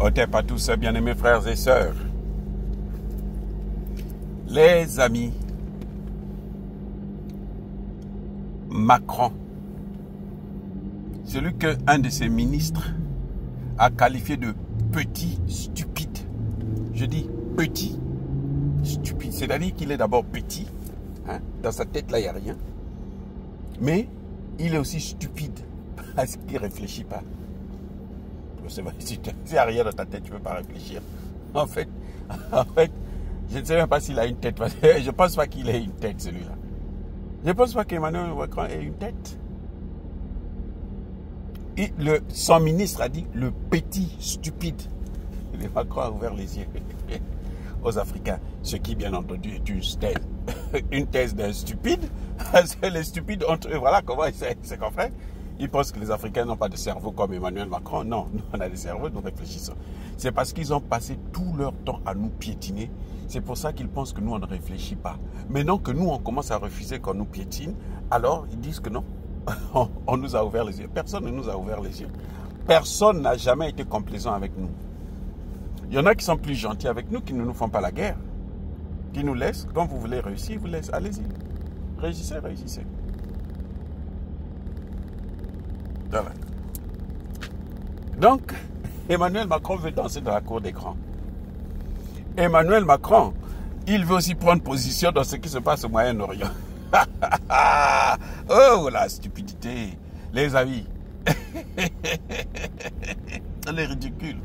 Otep à tous, bien-aimés frères et sœurs. Les amis, Macron, celui qu'un de ses ministres a qualifié de petit stupide. Je dis petit stupide, c'est-à-dire qu'il est d'abord petit, hein, dans sa tête là il n'y a rien, mais il est aussi stupide parce qu'il ne réfléchit pas. Si il n'y a rien dans ta tête, tu ne peux pas réfléchir. En fait, je ne sais même pas s'il a une tête. Je ne pense pas qu'il ait une tête, celui-là. Je ne pense pas qu'Emmanuel Macron ait une tête. Et son ministre a dit le petit stupide. Et Macron a ouvert les yeux aux Africains. Ce qui, bien entendu, est une thèse d'un stupide. Parce que les stupides entre eux, voilà comment c'est qu'on fait. Ils pensent que les Africains n'ont pas de cerveau comme Emmanuel Macron. Non, nous on a des cerveaux, nous réfléchissons. C'est parce qu'ils ont passé tout leur temps à nous piétiner. C'est pour ça qu'ils pensent que nous on ne réfléchit pas. Maintenant que nous on commence à refuser qu'on nous piétine, alors ils disent que non, on nous a ouvert les yeux. Personne ne nous a ouvert les yeux. Personne n'a jamais été complaisant avec nous. Il y en a qui sont plus gentils avec nous, qui ne nous font pas la guerre, qui nous laissent. Quand vous voulez réussir, ils vous laissent. Allez-y. Réussissez, réussissez. Voilà. Donc, Emmanuel Macron veut danser dans la cour des grands. Emmanuel Macron, il veut aussi prendre position dans ce qui se passe au Moyen-Orient. Oh, la stupidité. Les amis. Elle est ridicule.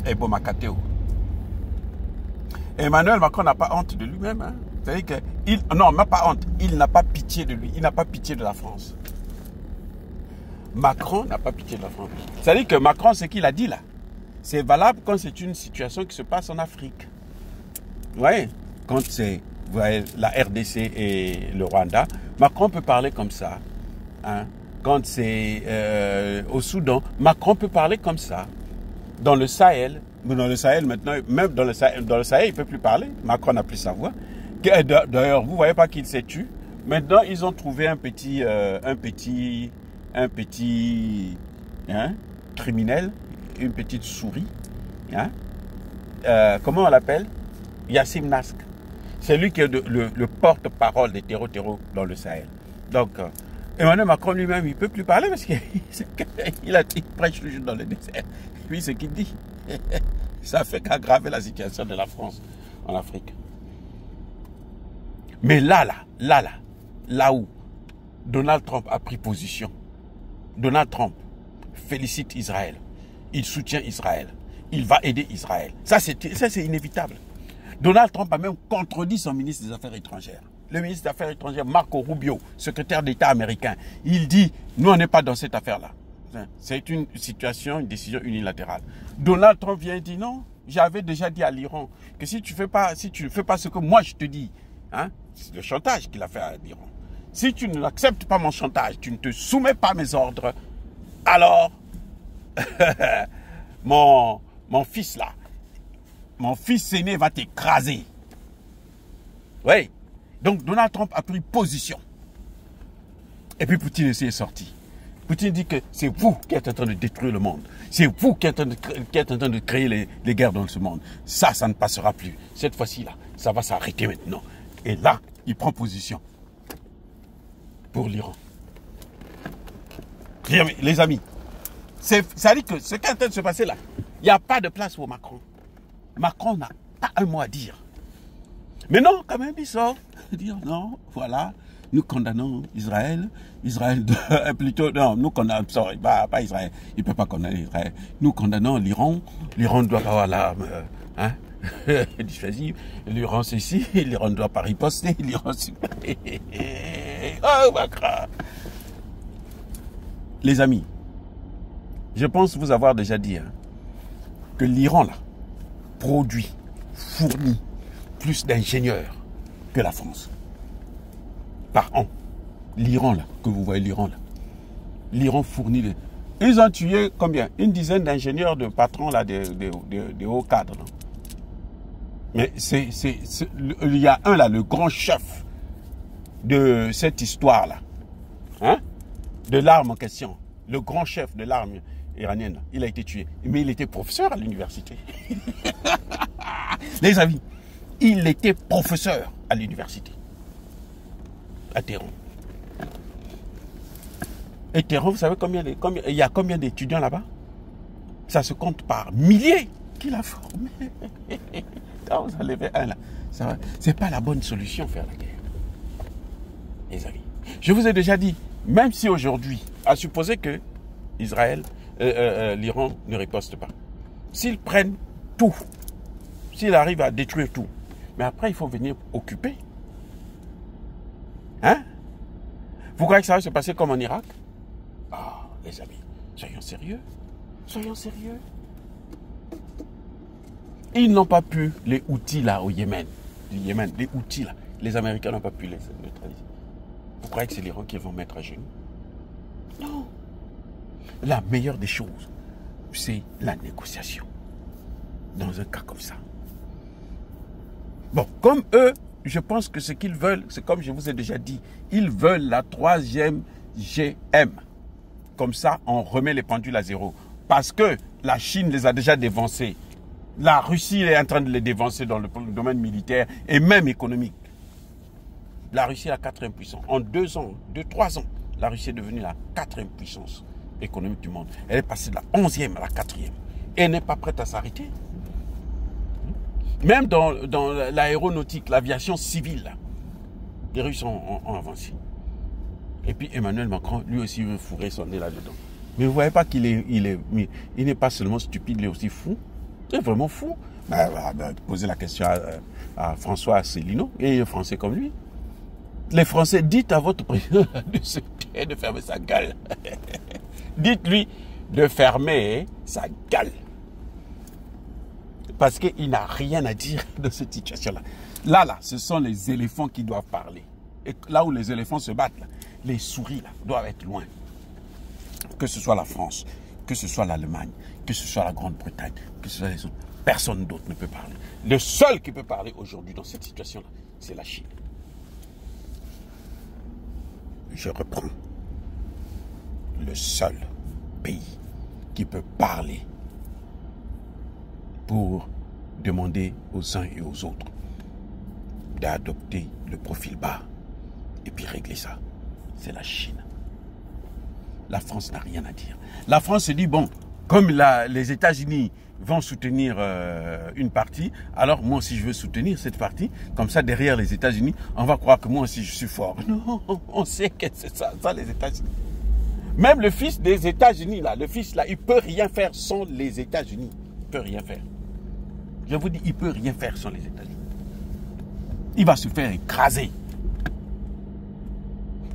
Et bon, Macateo. Emmanuel Macron n'a pas honte de lui-même. Hein. C'est-à-dire qu'il... Non, n'a pas honte. Il n'a pas pitié de lui. Il n'a pas pitié de la France. Macron n'a pas pitié de la France. C'est-à-dire que Macron, ce qu'il a dit là, c'est valable quand c'est une situation qui se passe en Afrique. Vous voyez, quand c'est la RDC et le Rwanda, Macron peut parler comme ça. Hein. Quand c'est au Soudan, Macron peut parler comme ça. Dans le Sahel, maintenant, même dans le Sahel, il ne peut plus parler. Macron n'a plus sa voix. D'ailleurs, vous ne voyez pas qu'il s'est tué. Maintenant, ils ont trouvé un petit criminel, une petite souris. Hein? Comment on l'appelle? Yassim Nask. C'est lui qui est le porte-parole des terreaux dans le Sahel. Donc, Emmanuel Macron lui-même, il ne peut plus parler parce qu'il prêche le jour dans le désert. Puis ce qu'il dit, ça fait qu'aggraver la situation de la France en Afrique. Mais là où Donald Trump a pris position, Donald Trump félicite Israël, il soutient Israël, il va aider Israël. Ça, c'est inévitable. Donald Trump a même contredit son ministre des Affaires étrangères. Le ministre des Affaires étrangères, Marco Rubio, secrétaire d'État américain, il dit, nous on n'est pas dans cette affaire-là. C'est une décision unilatérale. Donald Trump vient et dit, non, j'avais déjà dit à l'Iran que si tu ne fais pas ce que moi je te dis, hein, c'est le chantage qu'il a fait à l'Iran. Si tu n'acceptes pas mon chantage, tu ne te soumets pas à mes ordres, alors mon fils là, mon fils aîné va t'écraser. Oui. Donc Donald Trump a pris position. Et puis Poutine est sorti. Poutine dit que c'est vous qui êtes en train de détruire le monde. C'est vous qui êtes en train de créer les guerres dans ce monde. Ça ne passera plus. Cette fois-ci là, ça va s'arrêter maintenant. Et là, il prend position pour l'Iran. Les amis, ça dit que ce qui est en train de se passer là, il n'y a pas de place pour Macron. Macron n'a pas un mot à dire. Mais non, quand même, il sort. Dire non, voilà, nous condamnons Israël. Israël, plutôt, non, nous condamnons, sorry, pas Israël. Il ne peut pas condamner Israël. Nous condamnons l'Iran. L'Iran doit avoir l'arme, hein, dissuasive. L'Iran, c'est ici. L'Iran ne doit pas riposter. L'Iran, c'est... Oh, Macron. Les amis, je pense vous avoir déjà dit hein, que l'Iran, là, fournit plus d'ingénieurs que la France. Par an. L'Iran, là, que vous voyez l'Iran, là. L'Iran fournit... Ils ont tué combien? Une dizaine d'ingénieurs, de patrons, là, de hauts cadres. Là. Mais il y a un, là, le grand chef de cette histoire-là. Hein? De l'arme en question. Le grand chef de l'arme. iranienne, il a été tué. Mais il était professeur à l'université. Les amis, il était professeur à l'université. À Téhéran. Et Téhéran, vous savez il y a combien d'étudiants là-bas? Ça se compte par milliers qu'il a formé. Quand vous enlevez un là, c'est pas la bonne solution faire la guerre. Les amis, je vous ai déjà dit, même si aujourd'hui, à supposer que Israël, l'Iran ne riposte pas, s'ils prennent tout, s'ils arrivent à détruire tout, mais après il faut venir occuper. Hein? Vous croyez que ça va se passer comme en Irak? Ah, les amis, soyons sérieux. Soyons sérieux. Ils n'ont pas pu, les Houthis là au Yémen, les Houthis là, les Américains n'ont pas pu les neutraliser. Vous croyez que c'est l'Iran qu'ils vont mettre à genoux? Non. La meilleure des choses, c'est la négociation. Dans un cas comme ça. Bon, comme eux, je pense que ce qu'ils veulent, c'est comme je vous ai déjà dit, ils veulent la 3e GM. Comme ça, on remet les pendules à zéro. Parce que la Chine les a déjà dévancés. La Russie est en train de les dévancer dans le domaine militaire et même économique. La Russie est la 4e puissance. En 3 ans, la Russie est devenue la 4e puissance économique du monde. Elle est passée de la 11e à la 4e. Et elle n'est pas prête à s'arrêter. Même dans l'aéronautique, l'aviation civile, les Russes ont avancé. Et puis Emmanuel Macron, lui aussi, veut fourrer son nez là-dedans. Mais vous ne voyez pas qu'il n'est pas seulement stupide, il est aussi fou. Il est vraiment fou. Posez la question à François Asselineau, et il est français comme lui. Les Français, dites à votre président de fermer sa gueule. Dites-lui de fermer sa gueule. Parce qu'il n'a rien à dire de cette situation-là. Là, ce sont les éléphants qui doivent parler. Et là où les éléphants se battent, là, les souris là, doivent être loin. Que ce soit la France, que ce soit l'Allemagne, que ce soit la Grande-Bretagne, que ce soit les autres, personne d'autre ne peut parler. Le seul qui peut parler aujourd'hui dans cette situation-là, c'est la Chine. Je reprends. Le seul pays qui peut parler pour demander aux uns et aux autres d'adopter le profil bas et puis régler ça, c'est la Chine. La France n'a rien à dire. La France se dit, bon, comme les États-Unis vont soutenir une partie, alors moi aussi je veux soutenir cette partie. Comme ça, derrière les États-Unis, on va croire que moi aussi je suis fort. Non, on sait que c'est ça les États-Unis. Même le fils des États-Unis, là, le fils là, il ne peut rien faire sans les États-Unis. Il ne peut rien faire. Je vous dis, il ne peut rien faire sans les États-Unis. Il va se faire écraser.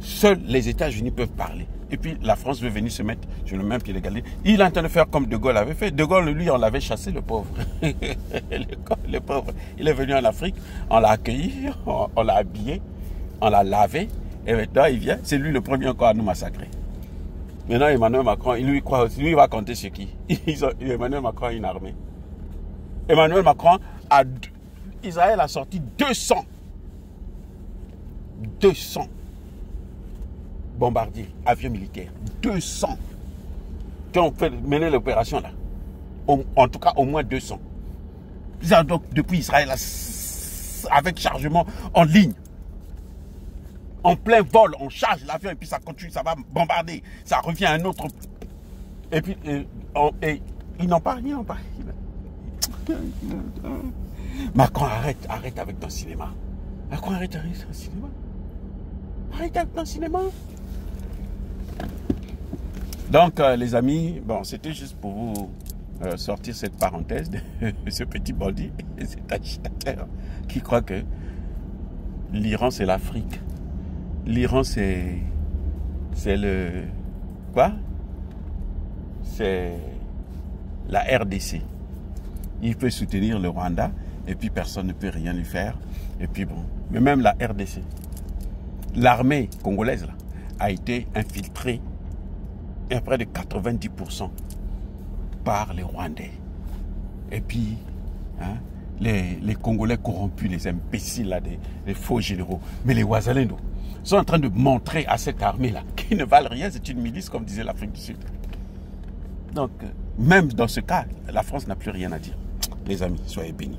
Seuls les États-Unis peuvent parler. Et puis la France veut venir se mettre sur le même pied d'égalité. Il est en train de faire comme De Gaulle avait fait. De Gaulle, lui, on l'avait chassé, le pauvre. Le pauvre. Il est venu en Afrique, on l'a accueilli, on l'a habillé, on l'a lavé. Et maintenant, il vient. C'est lui le premier encore à nous massacrer. Maintenant, Emmanuel Macron, lui, croit aussi. Lui, il va compter sur qui? Emmanuel Macron a une armée. Emmanuel Macron, Israël a sorti 200 bombardiers, avions militaires. 200 qui ont mené l'opération là. En tout cas, au moins 200. Donc, depuis Israël, avec chargement en ligne, en plein vol, on charge l'avion et puis ça continue, ça va bombarder. Ça revient à un autre. Et puis, ils n'ont pas rien. Macron, arrête avec ton cinéma. Macron, arrête avec ton cinéma. Arrête avec ton cinéma. Donc, les amis, bon, c'était juste pour vous sortir cette parenthèse de ce petit bandit, cet agitateur qui croit que l'Iran, c'est l'Afrique. L'Iran, c'est le... Quoi? C'est la RDC. Il peut soutenir le Rwanda et puis personne ne peut rien lui faire. Et puis bon, mais même la RDC, l'armée congolaise là, a été infiltrée à près de 90% par les Rwandais. Et puis, hein, les Congolais corrompus, les imbéciles là, les faux généraux, mais les Ouazalendo sont en train de montrer à cette armée là qu'ils ne valent rien, c'est une milice comme disait l'Afrique du Sud. Donc, même dans ce cas, la France n'a plus rien à dire. Les amis, soyez bénis.